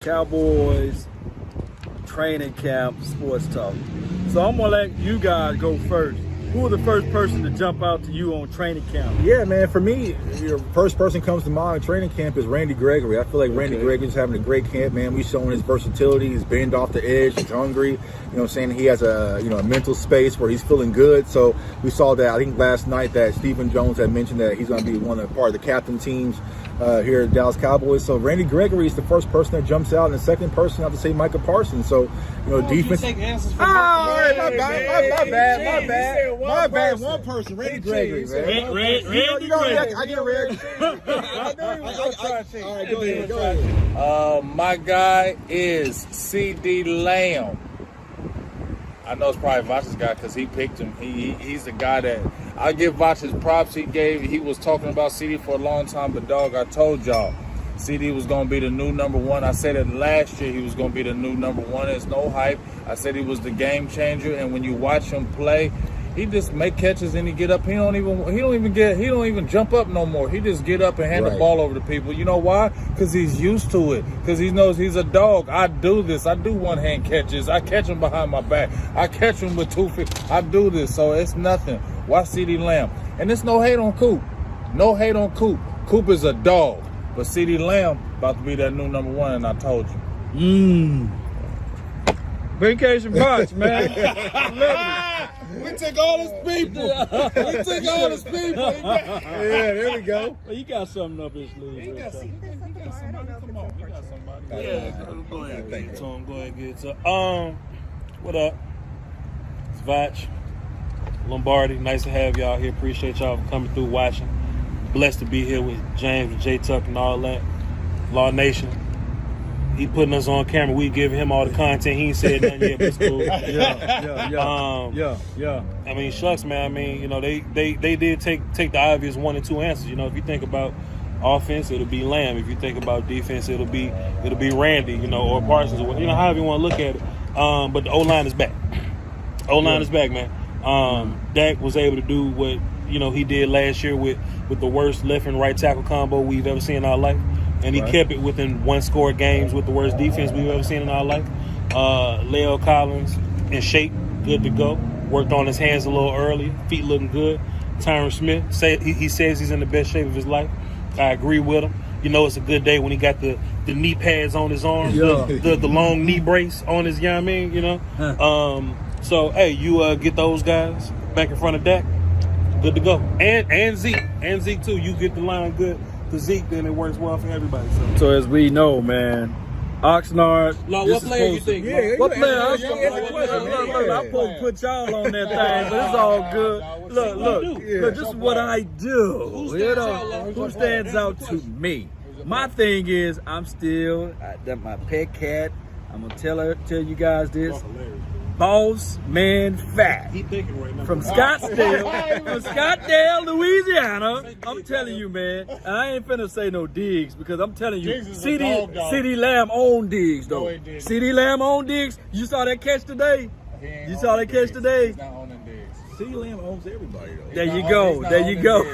Cowboys training camp sports talk. So I'm gonna let you guys go first. Who was the first person to jump out to you on training camp? Yeah, man, for me, your first person comes to mind at training camp is Randy Gregory. I feel like Randy Gregory's having a great camp, man. We've shown his versatility. He's banged off the edge. He's hungry. You know what I'm saying? He has a mental space where he's feeling good. So we saw that, I think, last night that Stephen Jones had mentioned that he's going to be part of the captain teams here at Dallas Cowboys. So Randy Gregory is the first person that jumps out, and the second person, I have to say, Micah Parsons. So, defense. My bad. One person, Randy Gregory, man. Randy Gregory. I get Randy. All right, go ahead. My guy is CD Lamb. I know it's probably Vach's guy because he picked him. He's the guy that I give Vach his props. He was talking about CD for a long time, but dog, I told y'all CD was going to be the new number one. I said it last year, he was going to be the new number one. There's no hype. I said he was the game changer, and when you watch him play, he just make catches and he get up. He don't even jump up no more. He just get up and hand the ball over to people. You know why? Because he's used to it. Because he knows he's a dog. I do this. I do one-hand catches. I catch him behind my back. I catch him with 2 feet. I do this. So it's nothing. Watch CD Lamb. And it's no hate on Coop. No hate on Coop. Coop is a dog. But CD Lamb about to be that new number one, and I told you. Vacation Box, man. We took all his people. Yeah, there we go. Well, you got something up his sleeve. He got somebody. Yeah, go ahead and get it to him. Go ahead and get it to him. What up? It's Vach, Lombardi. Nice to have y'all here. Appreciate y'all for coming through, watching. Blessed to be here with James and J Tuck and all that. Law Nation. He putting us on camera. We give him all the content. He ain't said nothing yet, but it's cool. Yeah. I mean, shucks, man. I mean, they did take the obvious 1 and 2 answers. If you think about offense, it'll be Lamb. If you think about defense, it'll be Randy, or Parsons, or however you want to look at it. But the O-line is back. O-line is back, man. Dak was able to do what he did last year with the worst left and right tackle combo we've ever seen in our life. And he kept it within 1-score games with the worst defense we've ever seen in our life. Leo Collins in shape, good to go. Worked on his hands a little early, feet looking good. Tyron Smith, he says he's in the best shape of his life. I agree with him. It's a good day when he got the knee pads on his arms, the long knee brace on his, So, hey, you get those guys back in front of Dak, good to go. And Zeke too. You get the line good to Zeke, then it works well for everybody. So as we know, man, Oxnard. What player you think? What player? I'm supposed to put y'all on that thing, but it's all good. Look, this is what I do. Who stands out to me? My thing is, I'm still my pet cat. I'm gonna tell you guys this. Boss Man Fat from Scottsdale, Louisiana. I'm telling you, man. And I ain't finna say no Diggs because I'm telling you, CD Lamb owned Diggs though. CD Lamb owned Diggs. You saw that catch today. CD Lamb owns everybody though. There you go.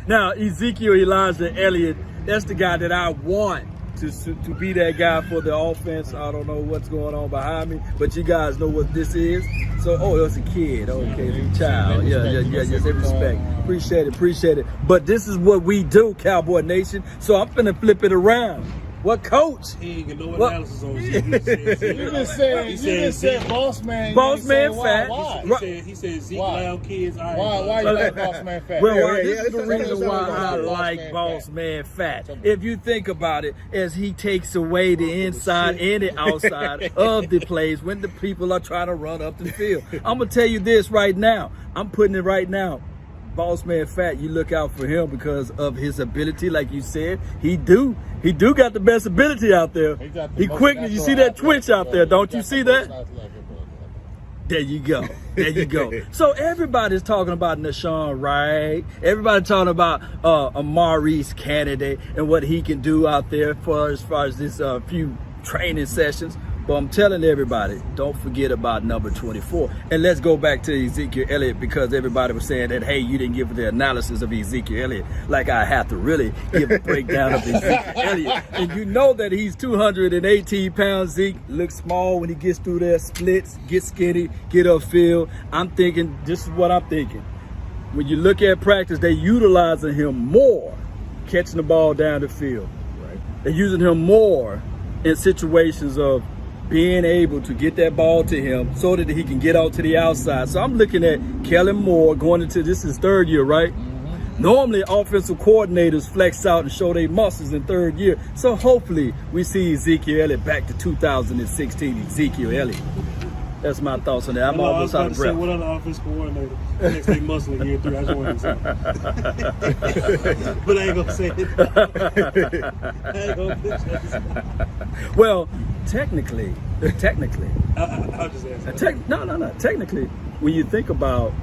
Now Ezekiel Elijah Elliott, that's the guy that I want to be that guy for the offense. I don't know what's going on behind me, but you guys know what this is. So, it's a kid. Okay, it's a child. Yes, respect. Appreciate it. But this is what we do, Cowboy Nation. So I'm finna flip it around. What coach? He ain't get no analysis on Zeke. You just said Boss Man. Boss Man Fat. Why? He said Zeke Lamb kids. Why you like Boss Man Fat? Well, this is the reason why I like Boss Man Fat. If you think about it, as he takes away the inside and the outside of the plays when the people are trying to run up the field. I'm going to tell you this right now. I'm putting it right now. Boss Man Fat, you look out for him because of his ability, like you said. He do got the best ability out there. He quick. You see that twitch out there, don't you see that? There you go. So everybody's talking about Nashawn Wright. Everybody talking about Amari's candidate and what he can do out there as far as this few training sessions. But I'm telling everybody, don't forget about number 24. And let's go back to Ezekiel Elliott, because everybody was saying that, hey, you didn't give the analysis of Ezekiel Elliott. Like I have to really give a breakdown of Ezekiel Elliott. And you know that he's 218 pounds. Zeke looks small when he gets through there, splits, get skinny, get upfield. I'm thinking, this is what I'm thinking. When you look at practice, they're utilizing him more, catching the ball down the field. Right. They're using him more in situations of being able to get that ball to him so that he can get out to the outside. So I'm looking at Kellen Moore going into, this is third year, right? Mm-hmm. Normally offensive coordinators flex out and show their muscles in third year. So hopefully we see Ezekiel Elliott back to 2016 Ezekiel Elliott. That's my thoughts on that. I'm almost out of breath. What other offensive coordinator next day muscling year 3? I just wanted to say. But I ain't gonna say it. I ain't gonna say it. Well, technically, I'll just answer. Technically, when you think about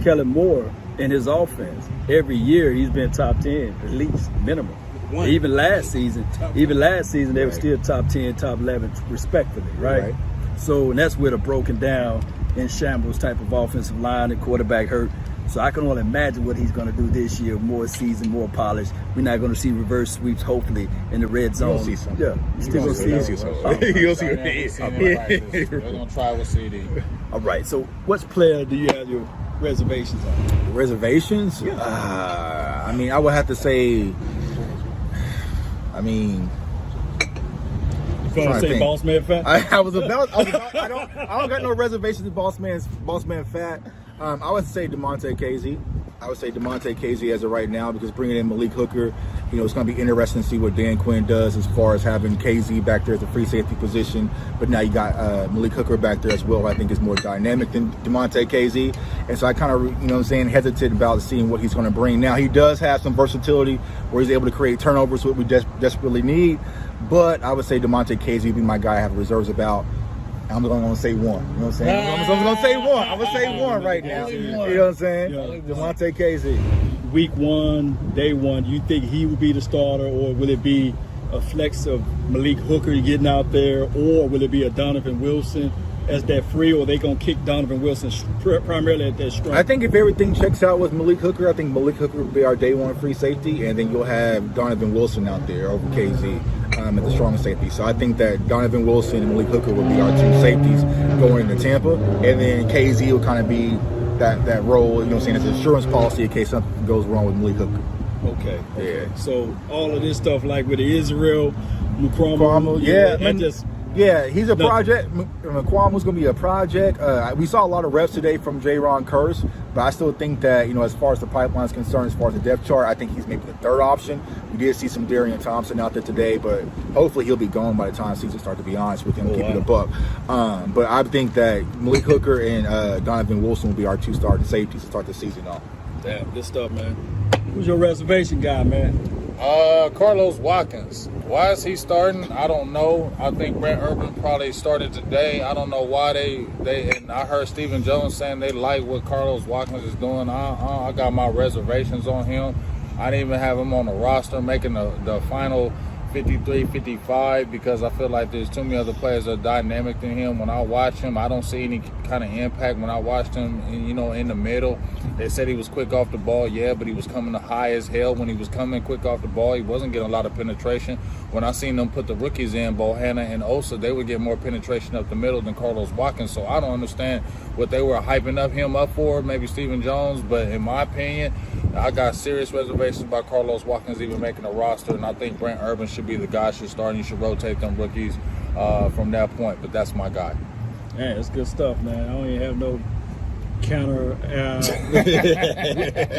Kellen Moore and his offense, every year he's been top 10 at least, minimum. Even last season, they were still top 10, top 11, respectfully, right? So, and that's with a broken down in shambles type of offensive line and quarterback hurt. So I can only imagine what he's going to do this year. More season, more polish. We're not going to see reverse sweeps, hopefully, in the red zone. You'll see something. Yeah, still going to see something. You'll see what it is. They're going to try with CD. All right, so what player do you have your reservations on? Reservations? Yeah. I mean, I would have to say, Going to say Boss Man Fat? I don't got no reservations with Boss Man Fat. I would say DeMonte Casey. I would say DeMonte Casey as of right now, because bringing in Malik Hooker, it's going to be interesting to see what Dan Quinn does as far as having Casey back there at the free safety position. But now you got Malik Hooker back there as well. I think is more dynamic than DeMonte Casey. And so I kind of, hesitant about seeing what he's going to bring. Now he does have some versatility where he's able to create turnovers, what we desperately need. But I would say DeMonte Casey would be my guy I have reserves about. I'm going to say one. You know what I'm saying? I'm going to say one. I'm going to say one right now. You know what I'm saying? Yeah. DeMonte Casey. Week 1, day 1, you think he would be the starter, or will it be a flex of Malik Hooker getting out there, or will it be a Donovan Wilson as that free, or are they going to kick Donovan Wilson primarily at that strong? I think if everything checks out with Malik Hooker, I think Malik Hooker will be our day 1 free safety, and then you'll have Donovan Wilson out there over KZ at the strong safety. So I think that Donovan Wilson and Malik Hooker will be our 2 safeties going into Tampa, and then KZ will kind of be that role, as an insurance policy in case something goes wrong with Malik Hooker. Okay. Yeah. So all of this stuff, like with the Israel, Mukwamo, he's a No. project. McQuamu's going to be a project. We saw a lot of reps today from J-Ron Curse, but I still think that, as far as the pipeline is concerned, as far as the depth chart, I think he's maybe the 3rd option. We did see some Darian Thompson out there today, but hopefully he'll be gone by the time season starts, to be honest with him, keep it a buck. But I think that Malik Hooker and Donovan Wilson will be our 2 starting safeties to start the season off. Damn, good stuff, man. Who's your reservation guy, man? Carlos Watkins. Why is he starting? I don't know. I think Brent Urban probably started today. I don't know why they and I heard Stephen Jones saying they like what Carlos Watkins is doing. I got my reservations on him. I didn't even have him on the roster making the final 53, 55, because I feel like there's too many other players that are dynamic than him. When I watch him, I don't see any kind of impact when I watched him, in the middle. They said he was quick off the ball, but he was coming high as hell when he was coming quick off the ball. He wasn't getting a lot of penetration. When I seen them put the rookies in, Bohanna and Osa, they would get more penetration up the middle than Carlos Watkins. So I don't understand what they were hyping him up for, maybe Stephen Jones, but in my opinion, I got serious reservations about Carlos Watkins even making a roster, and I think Brent Urban should be the guy should start, and you should rotate them rookies from that point, but that's my guy. Man, that's good stuff, man. I don't even have no counter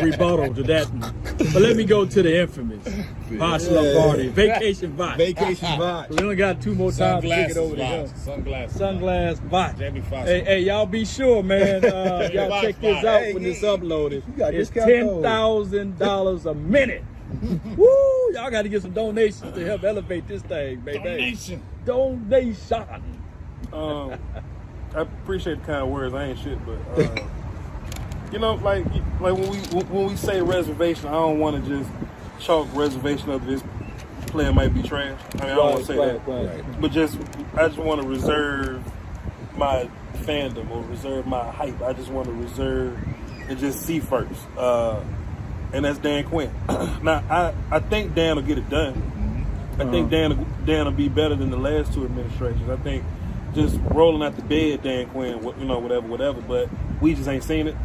rebuttal to that. But let me go to the infamous Voch Lombardi. Vacation Voch. Vacation Voch. We only got 2 more times to take it over to him. Sunglass Voch. Hey, y'all be sure, man. Y'all check this out when it's uploaded. It's $10,000 a minute. Woo! Y'all got to get some donations to help elevate this thing, baby. Donation. I appreciate the kind of words. I ain't shit, but like when we say reservation, I don't want to just chalk reservation up to this player might be trash. I mean, I don't want to say that. Right. But I just want to reserve my fandom or reserve my hype. I just want to reserve and just see first. And that's Dan Quinn. Now, I think Dan will get it done. I think Dan will be better than the last two administrations. I think just rolling out the bed, Dan Quinn, whatever. But we just ain't seen it.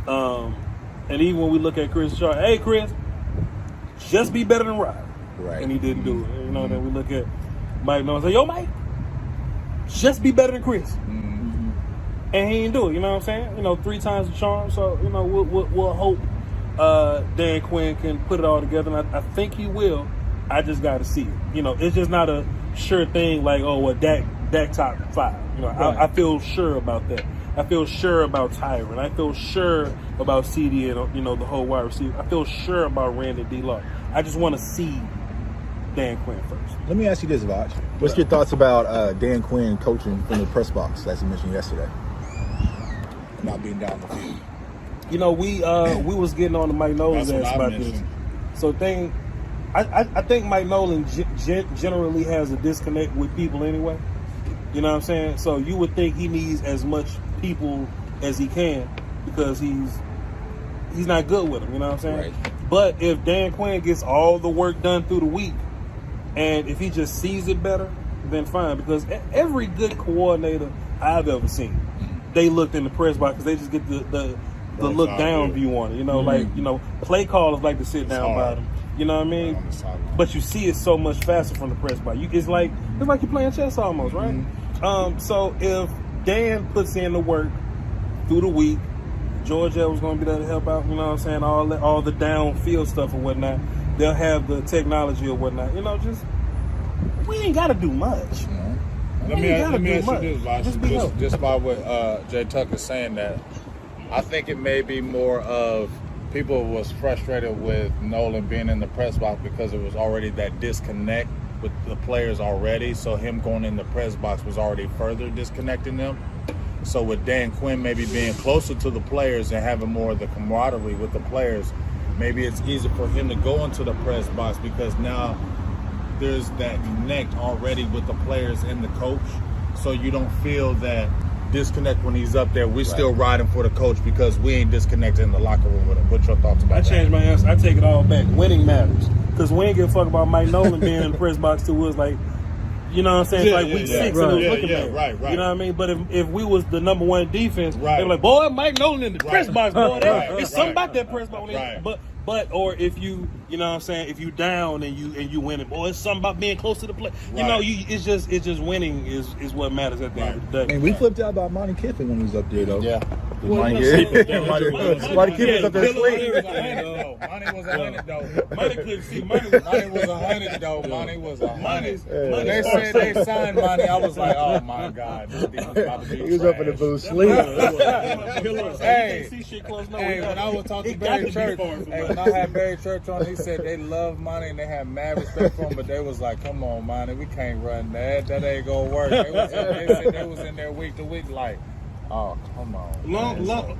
And even when we look at Chris Shaw, hey, Chris, just be better than Rod. Right. And he didn't do it. Then we look at Mike Nolan and say, yo, Mike, just be better than Chris. And he didn't do it, you know what I'm saying? 3 times the charm. So, we'll hope Dan Quinn can put it all together. And I think he will. I just got to see it. It's just not a sure thing like, Dak top 5. Right. I feel sure about that. I feel sure about Tyron. I feel sure about CD and, the whole wide receiver. I feel sure about Randy D-Law. I just want to see Dan Quinn first. Let me ask you this, Vach. What's your thoughts about Dan Quinn coaching from the press box, as you mentioned yesterday? Not being down the field. We was getting on the Mike Nolan's ass about this. So I think Mike Nolan generally has a disconnect with people anyway. You know what I'm saying? So you would think he needs as much people as he can because he's not good with them. You know what I'm saying? Right. But if Dan Quinn gets all the work done through the week, and if he just sees it better, then fine. Because every good coordinator I've ever seen, they looked in the press box because they just get the look down view on it. Play callers like to sit down by them. You know what I mean? But you see it so much faster from the press box. It's like you're playing chess almost, right? So if Dan puts in the work through the week, Georgia was going to be there to help out. You know what I'm saying? All the downfield stuff or whatnot. They'll have the technology or whatnot. We ain't got to do much. Let me ask you this, just by what Jay Tucker's saying, that I think it may be more of people was frustrated with Nolan being in the press box because it was already that disconnect with the players already. So him going in the press box was already further disconnecting them. So with Dan Quinn maybe being closer to the players and having more of the camaraderie with the players, maybe it's easier for him to go into the press box because now there's that connect already with the players and the coach. So you don't feel that disconnect when he's up there. We're still riding for the coach because we ain't disconnected in the locker room with him. What's your thoughts about that? I changed my answer. I take it all back. Winning matters. Because we ain't give a fuck about Mike Nolan being in the press box too. It was like, you know what I'm saying? It's like week 6 and it was looking bad. Right. You know what I mean? But if we was the number 1 defense, they were like, boy, Mike Nolan in the press box, boy. It's something about that press box. Or if you know what I'm saying, if you down and you winning, boy, it's something about being close to the play. It's just winning is what matters at the end of the day. And we flipped out about Monty Kiffin when he was up there, though. Yeah. Monty Kiffin was up there asleep. Monty was 100 though. Monty couldn't see. Monty was 100 though. Monty was 100. They said they signed Monty. I was like, oh my God, this defense about to be He was up in the booth sleep. Hey, when I was talking to Barry Church, when I had Barry Church on, he said they love Monty and they have mad respect for him, but they was like, come on, Monty, we can't run that. That ain't gonna work. They said they was in there week to week like, oh, come on.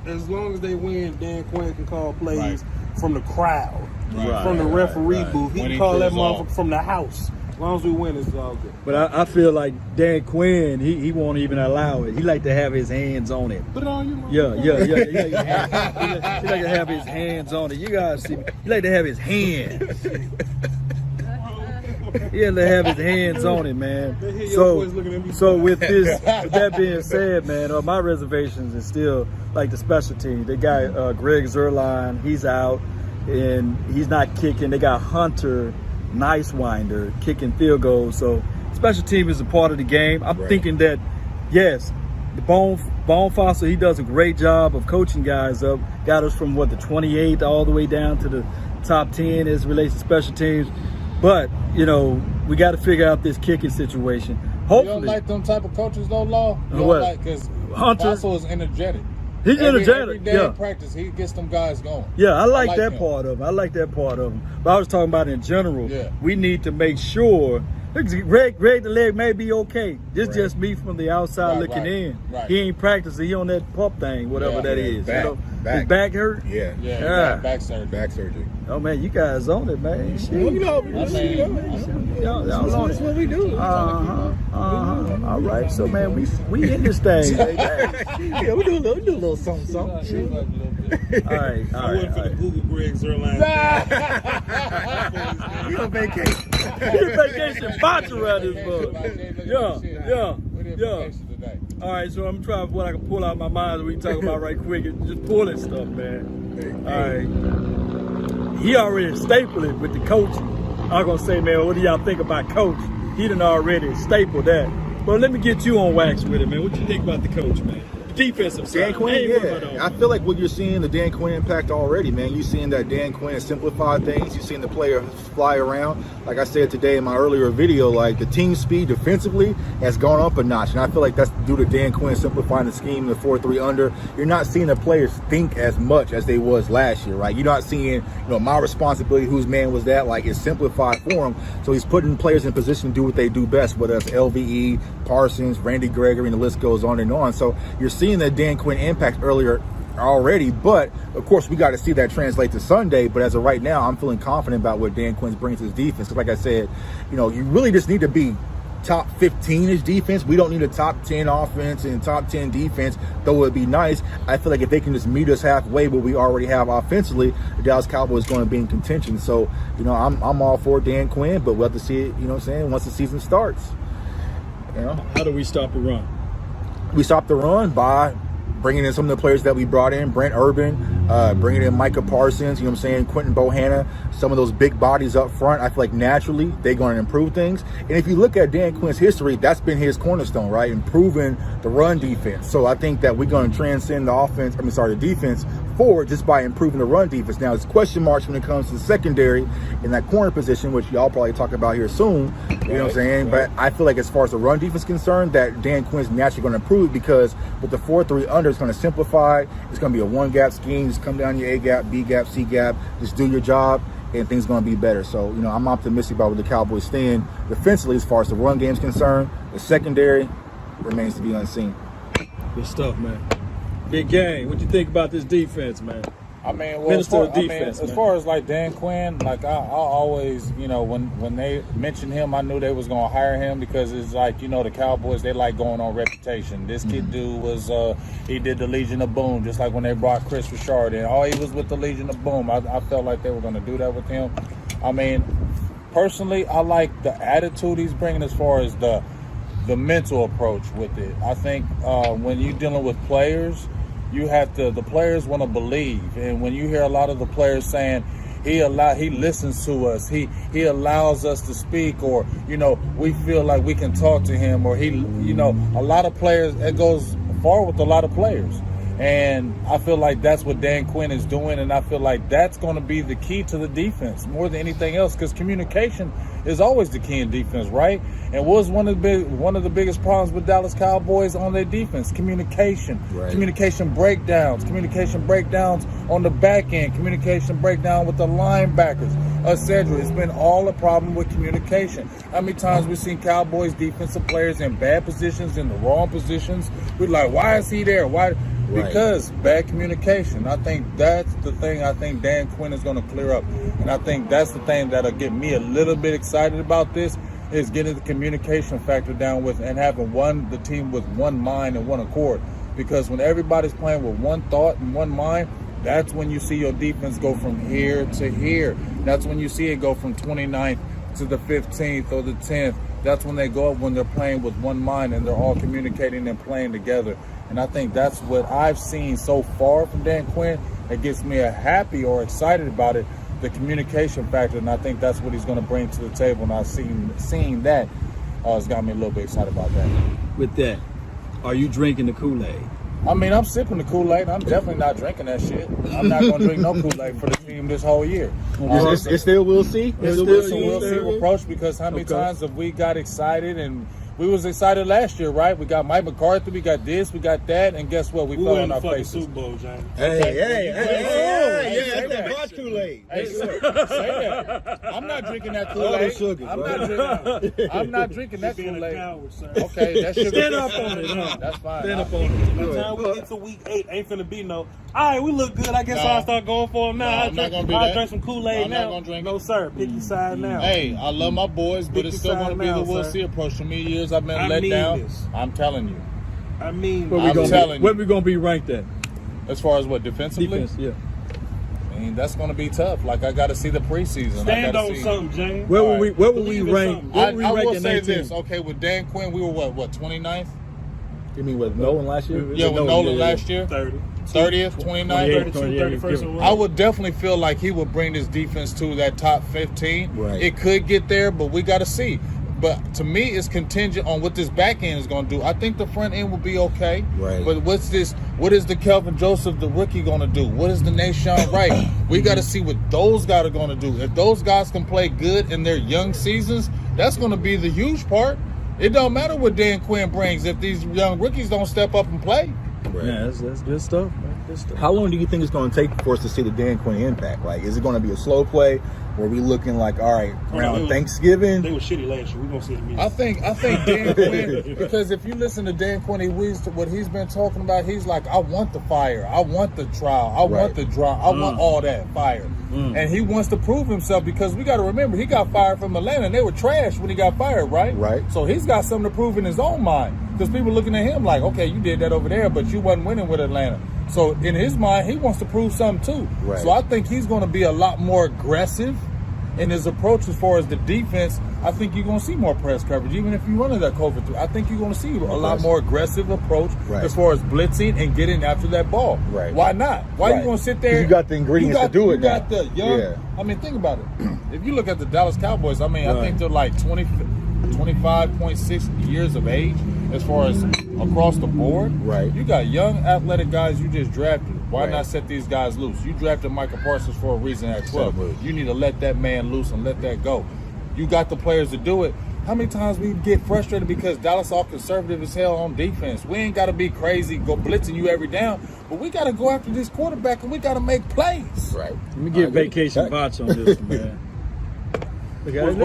As long as they win, Dan Quinn can call plays from the crowd, from the referee booth. He can call that motherfucker from the house. As long as we win, it's all good. But I feel like Dan Quinn, he won't even allow it. He like to have his hands on it. Put it on you, Yeah. He like to have his hands on it. You guys see me. He like to have his hands. He had to have his hands on it, man. So with that being said, man, my reservations is still like the special team. They got Greg Zuerlein, he's out, and he's not kicking. They got Hunter Nicewinder kicking field goals. So special team is a part of the game. I'm thinking that, yes, the Bone Fossil, he does a great job of coaching guys up. Got us from the 28th all the way down to the top 10 as it relates to special teams. But, we got to figure out this kicking situation. Hopefully. You don't like them type of coaches, though, Law? You don't like, because Fossil is energetic. He's energetic. Every day in practice, he gets them guys going. Yeah, I like that part of him. But I was talking about in general. We need to make sure Greg the leg may be okay. This just me from the outside looking in. Right. He ain't practicing. He on that pup thing, whatever that is. Back, you know? back. His back hurt? Yeah. Back surgery. Back surgery. Oh, man, you guys on it, man. Shit. Y'all on that's it. what we do. All right. So, man, we in this thing. Yeah, we do a little something. All right. I went for the Google Greg's airline. We on vacation. Get vacation box around this bug. Yeah. All right, so I'm trying what I can pull out my mind that we can talk about right quick. Just pulling stuff, man. All right. He already stapled it with the coaching. I'm going to say, man, what do y'all think about coach? He done already stapled that. But let me get you on wax with it, man. What you think about the coach, man? Defensive side. Dan Quinn, I feel like what you're seeing, the Dan Quinn impact already, man. You're seeing that Dan Quinn simplify things. You're seeing the player fly around. Like I said today in my earlier video, like the team speed defensively has gone up a notch. And I feel like that's due to Dan Quinn simplifying the scheme, the 4-3 under. You're not seeing the players think as much as they was last year, right? You're not seeing, my responsibility, whose man was that? Like, it's simplified for him. So he's putting players in position to do what they do best, whether it's LVE, Parsons, Randy Gregory, and the list goes on and on. So you're seeing that Dan Quinn impact earlier already, but of course we got to see that translate to Sunday. But as of right now, I'm feeling confident about what Dan Quinn's brings to his defense. Because like I said, you really just need to be top 15-ish defense. We don't need a top 10 offense and top 10 defense, though it'd be nice. I feel like if they can just meet us halfway what we already have offensively, the Dallas Cowboys going to be in contention. So, I'm all for Dan Quinn, but we'll have to see it, once the season starts. How do we stop the run? We stopped the run by bringing in some of the players that we brought in, Brent Urban, bringing in Micah Parsons, Quentin Bohanna, some of those big bodies up front. I feel like naturally they're going to improve things. And if you look at Dan Quinn's history, that's been his cornerstone, right? Improving the run defense. So I think that we're going to transcend the defense forward just by improving the run defense. Now, it's question marks when it comes to the secondary in that corner position, which y'all probably talk about here soon. You know what I'm saying? But I feel like as far as the run defense is concerned, that Dan Quinn's naturally going to improve because with the 4-3 under, it's going to simplify. It's going to be a one-gap scheme. Just come down your A-gap, B-gap, C-gap. Just do your job, and things are going to be better. So, I'm optimistic about what the Cowboys stand defensively as far as the run game is concerned. The secondary remains to be unseen. Good stuff, man. Big game. What you think about this defense, man? As far as like Dan Quinn, like I always, when they mentioned him, I knew they was gonna hire him because it's like, the Cowboys, they like going on reputation. This kid dude was he did the Legion of Boom, just like when they brought Chris Richard in. He was with the Legion of Boom. I felt like they were gonna do that with him. Personally, I like the attitude he's bringing as far as the mental approach with it. I think when you're dealing with players, the players want to believe. And when you hear a lot of the players saying, he listens to us, he allows us to speak, or, we feel like we can talk to him, or a lot of players, it goes far with a lot of players. And I feel like that's what Dan Quinn is doing, and I feel like that's going to be the key to the defense more than anything else, because communication is always the key in defense, right? And was one of the biggest problems with Dallas Cowboys on their defense, communication, right. Communication breakdowns on the back end, communication breakdown with the linebackers, etc. It's been all a problem with communication. How many times we've seen Cowboys defensive players in bad positions, in the wrong positions? We're like, why is he there? Why? Because bad communication. I think that's the thing I think Dan Quinn is going to clear up. And I think that's the thing that'll get me a little bit excited about this, is getting the communication factor down with and having the team with one mind and one accord. Because when everybody's playing with one thought and one mind, that's when you see your defense go from here to here. That's when you see it go from 29th to the 15th or the 10th. That's when they go up, when they're playing with one mind and they're all communicating and playing together. And I think that's what I've seen so far from Dan Quinn that gets me happy or excited about it, the communication factor. And I think that's what he's going to bring to the table. And I've seeing that has got me a little bit excited about that. With that, are you drinking the Kool-Aid? I'm sipping the Kool-Aid. I'm definitely not drinking that shit. I'm not going to drink no Kool-Aid for the team this whole year. It's still we'll see. It's still a we'll see approach, because how many times have we got excited and we was excited last year, right? We got Mike McCarthy, we got this, we got that, and guess what? We fell win on the our fucking faces. Super Bowl, James. Hey, that's not Kool-Aid. Hey, say that. I'm not drinking that Kool-Aid. sugar, I'm not drinking that Being a Kool-Aid. coward, sir. Okay, that sugar. Stand up on it, huh? That's fine. Stand up on it. By the time we get to week 8, ain't finna be no. All right, we look good. I guess I'll start going for them now. No, I'll I'm not drink, gonna do I'll that. drink some Kool-Aid No, I'm now. not gonna drink no, sir. Pick your side now. Hey, I love my boys, but it's still going to be the Will See approach. For me, years I've been I let mean down. this. I'm telling you. I mean, Where we I'm gonna telling be, where you. we gonna be ranked at? As far as what, defensively? Defense, yeah. I mean, that's going to be tough. Like, I got to see the preseason. stand I on gotta see. something, James. Where All will we right. where will we Believe in rank? something. Where will we I rank will in say 19? this. Okay, with Dan Quinn, we were what 29th? You mean with Nolan last year? Yeah, with Nolan last year. 30. 30th, 29th. 32, 31st. I would definitely feel like he would bring this defense to that top 15. Right. It could get there, but we got to see. But to me, it's contingent on what this back end is going to do. I think the front end will be okay. Right. But what is the Kelvin Joseph, the rookie, going to do? What is the Nashawn Wright? We got to see what those guys are going to do. If those guys can play good in their young seasons, that's going to be the huge part. It don't matter what Dan Quinn brings if these young rookies don't step up and play. Right. Yeah, that's good stuff, man. Good stuff. How long do you think it's going to take for us to see the Dan Quinn impact? Like, is it going to be a slow play? Or are we looking like, all right, around Thanksgiving? They were shitty last year. We're going to see the music. I think Dan Quinn, because if you listen to Dan Quinn, what he's been talking about, he's like, I want the fire, I want the trial, I want the drama, I want all that fire. And he wants to prove himself because we got to remember, he got fired from Atlanta and they were trash when he got fired, right? Right. So he's got something to prove in his own mind because people looking at him like, okay, you did that over there, but you wasn't winning with Atlanta. So in his mind, he wants to prove something too. Right. So I think he's going to be a lot more aggressive in his approach as far as the defense. I think you're going to see more press coverage, even if you run that cover through. I think you're going to see a lot more aggressive approach as far as blitzing and getting after that ball. Right. Why not? Why you going to sit there? 'Cause you got the ingredients to do it You got now. the young. Yeah. I mean, think about it. If you look at the Dallas Cowboys, I mean, I think they're like 25.6 years of age as far as across the board. Right. You got young athletic guys you just drafted. Why Right. not set these guys loose? You drafted Michael Parsons for a reason at 12. You need to let that man loose and let that go. You got the players to do it. How many times we get frustrated because Dallas all conservative as hell on defense? We ain't got to be crazy, go blitzing you every down, but we got to go after this quarterback and we got to make plays. Right. Let me get vacation bots on this one, man. Look at it.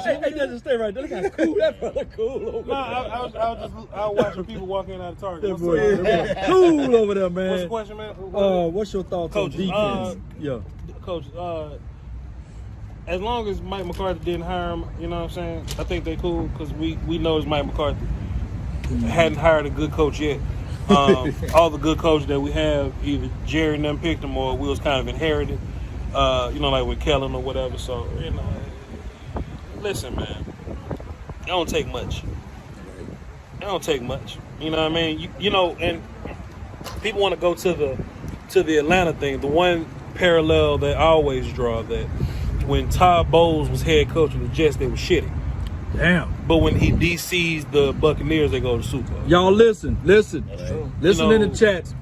Hey, just stay right there. Look how cool that brother cool over No, I was watching people walk in out of Target. there. What's Boy, the- that boy cool over there, man. What's the question, man? What's your thoughts Coach, on defense? Yeah. Coach, as long as Mike McCarthy didn't hire him, you know what I'm saying? I think they cool because we know it's Mike McCarthy. Hadn't hired a good coach yet. All the good coaches that we have, either Jerry and them picked them or we was kind of inherited. Like with Kellen or whatever. So, listen, man, it don't take much. It don't take much. You know what I mean? And people want to go to the Atlanta thing. The one parallel that I always draw that when Todd Bowles was head coach of the Jets, they were shitty. Damn. But when he DC's the Buccaneers, they go to the Super Bowl. Y'all listen. Listen in the chats.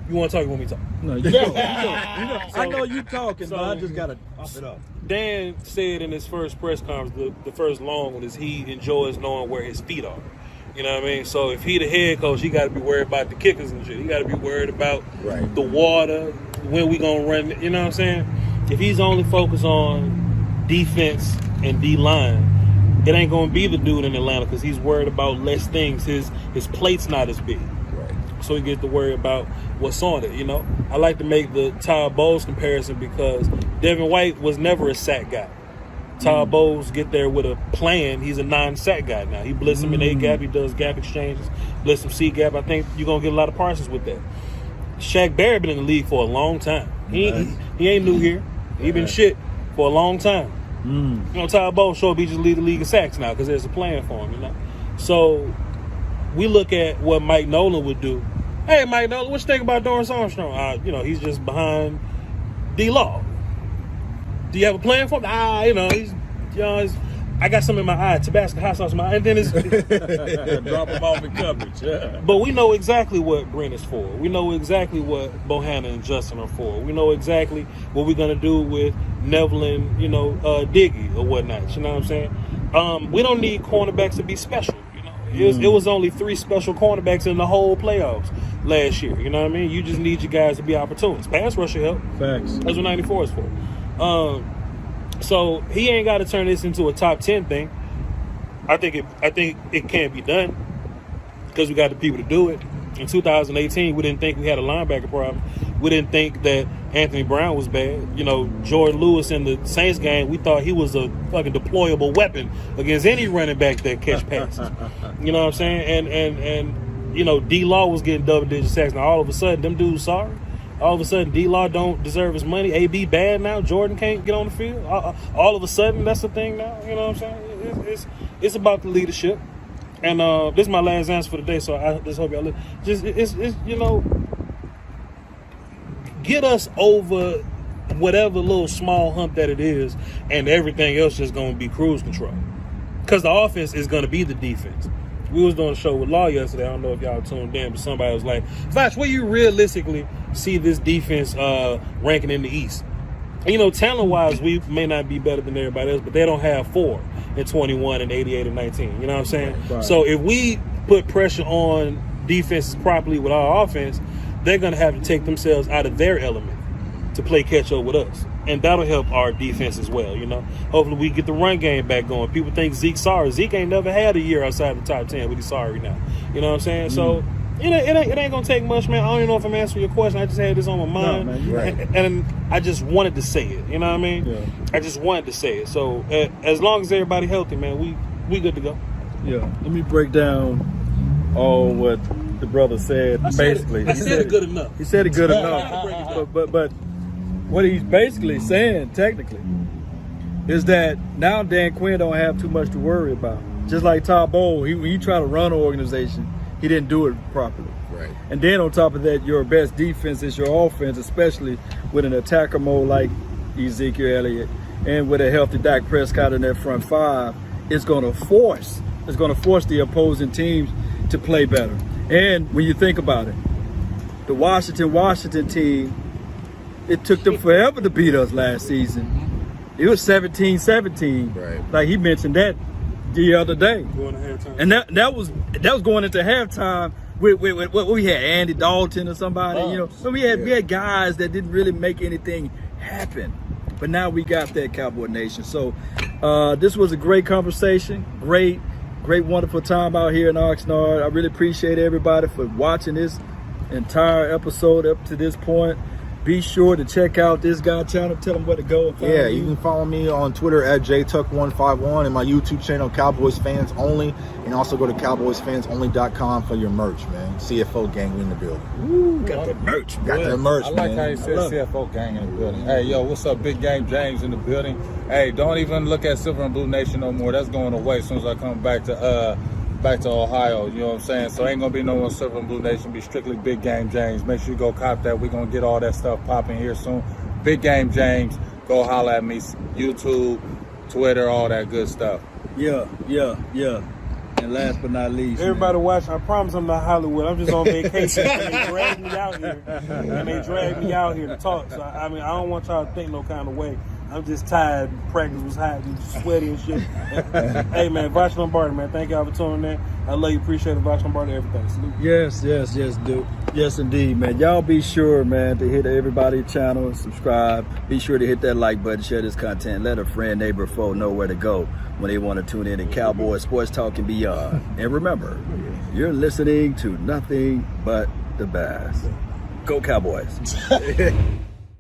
You want to talk when we talk? No, you know. I know you talking, but I just gotta pop it up. Dan said in his first press conference, the first long one, is he enjoys knowing where his feet are. You know what I mean? So if he the head coach, he got to be worried about the kickers and shit. He got to be worried about the water, when we gonna run. You know what I'm saying? If he's only focused on defense and D-line, it ain't gonna be the dude in Atlanta because he's worried about less things. His plate's not as big. So he gets to worry about what's on it, I like to make the Todd Bowles comparison because Devin White was never a sack guy. Todd Bowles get there with a plan. He's a non-sack guy now. He blitz him in A-gap. He does gap exchanges, blitz him C-gap. I think you're going to get a lot of Parsons with that. Shaq Barrett been in the league for a long time. He ain't new here. He been shit for a long time. Todd Bowles show up, he just lead the league of sacks now because there's a plan for him, So we look at what Mike Nolan would do. Hey, Mike Nolan, what you think about Dorrance Armstrong? He's just behind D-Law. Do you have a plan for him? I got something in my eye, Tabasco hot sauce in my eye, and then it's Drop him off in coverage. Yeah. But we know exactly what Brent is for. We know exactly what Bohanna and Justin are for. We know exactly what we're gonna do with Neville and Diggy or whatnot. You know what I'm saying? We don't need cornerbacks to be special. You know, it was only 3 special cornerbacks in the whole playoffs last year. You know what I mean? You just need your guys to be opportunists. Pass rusher help. Facts. That's what 94 is for. So he ain't got to turn this into a top 10 thing. I think it can be done because we got the people to do it. In 2018, we didn't think we had a linebacker problem. We didn't think that Anthony Brown was bad. You know, Jordan Lewis in the Saints game, we thought he was a fucking deployable weapon against any running back that catch passes. You know what I'm saying? And you know, D-Law was getting double-digit sacks. Now, all of a sudden, them dudes sorry. All of a sudden, D-Law don't deserve his money. AB bad now. Jordan can't get on the field. All of a sudden, that's the thing now. You know what I'm saying? It's about the leadership. And this is my last answer for the day, so I just hope y'all listen. It's you know, get us over whatever little small hump that it is, and everything else just going to be cruise control. Because the offense is going to be the defense. We was doing a show with Law yesterday. I don't know if y'all tuned in, but somebody was like, Vash, where you realistically see this defense ranking in the East? And, you know, talent-wise, we may not be better than everybody else, but they don't have 4 in 21 and 88 and 19. You know what I'm saying? Right. So if we put pressure on defenses properly with our offense, they're going to have to take themselves out of their element to play catch-up with us. And that'll help our defense as well, you know. Hopefully we get the run game back going. People think Zeke's sorry. Zeke ain't never had a year outside the top 10, but he's sorry now. You know what I'm saying? So it ain't going to take much, man. I don't even know if I'm answering your question. I just had this on my mind. No, man, right. And I just wanted to say it. You know what I mean? Yeah. I just wanted to say it. So as long as everybody healthy, man, we good to go. Yeah. Let me break down all what the brother said. I said it good enough. He said it good enough. But what he's basically saying, technically, is that now Dan Quinn don't have too much to worry about. Just like Todd Bowles, when you try to run an organization, he didn't do it properly. Right. And then on top of that, your best defense is your offense, especially with an attacker mode like Ezekiel Elliott and with a healthy Dak Prescott in that front 5. It's going to force the opposing teams to play better. And when you think about it, the Washington team, it took them forever to beat us last season. It was 17-17. Right. Like he mentioned that the other day. Going to halftime. And that was going into halftime with what we had, Andy Dalton or somebody, you know. So we had guys that didn't really make anything happen. But now we got that, Cowboy Nation. So this was a great conversation. Great, wonderful time out here in Oxnard. I really appreciate everybody for watching this entire episode up to this point. Be sure to check out this guy channel. Tell them where to go. And Yeah, you can follow me on Twitter at jtuck151 and my YouTube channel, Cowboys Fans Only. And also go to cowboysfansonly.com for your merch, man. CFO gang in the building. Ooh, got the merch. Got the merch, I like man. how you said CFO gang in the building. Hey, yo, what's up? Big Game James in the building. Hey, don't even look at Silver and Blue Nation no more. That's going away as soon as I come back to Ohio, you know what I'm saying? So ain't gonna be no more Silver and Blue Nation, be strictly Big Game James. Make sure you go cop that. We're gonna get all that stuff popping here soon. Big Game James, go holler at me, YouTube, Twitter, all that good stuff. Yeah. And last but not least, Everybody watch. I promise I'm not Hollywood. I'm just on vacation. And they dragged me out here. To talk. So I mean, I don't want y'all to think no kind of way. I'm just tired. Practice was hot and sweaty and shit. Hey man, Vash Lombardi, man. Thank y'all for tuning in. I love you. Appreciate it, Vash Lombardi. Everything. Salute. Yes, dude. Yes, indeed, man. Y'all be sure, man, to hit everybody's channel and subscribe. Be sure to hit that like button, share this content, let a friend, neighbor, foe know where to go when they want to tune in to Cowboys Sports Talk and beyond. And remember, you're listening to nothing but the best. Go Cowboys.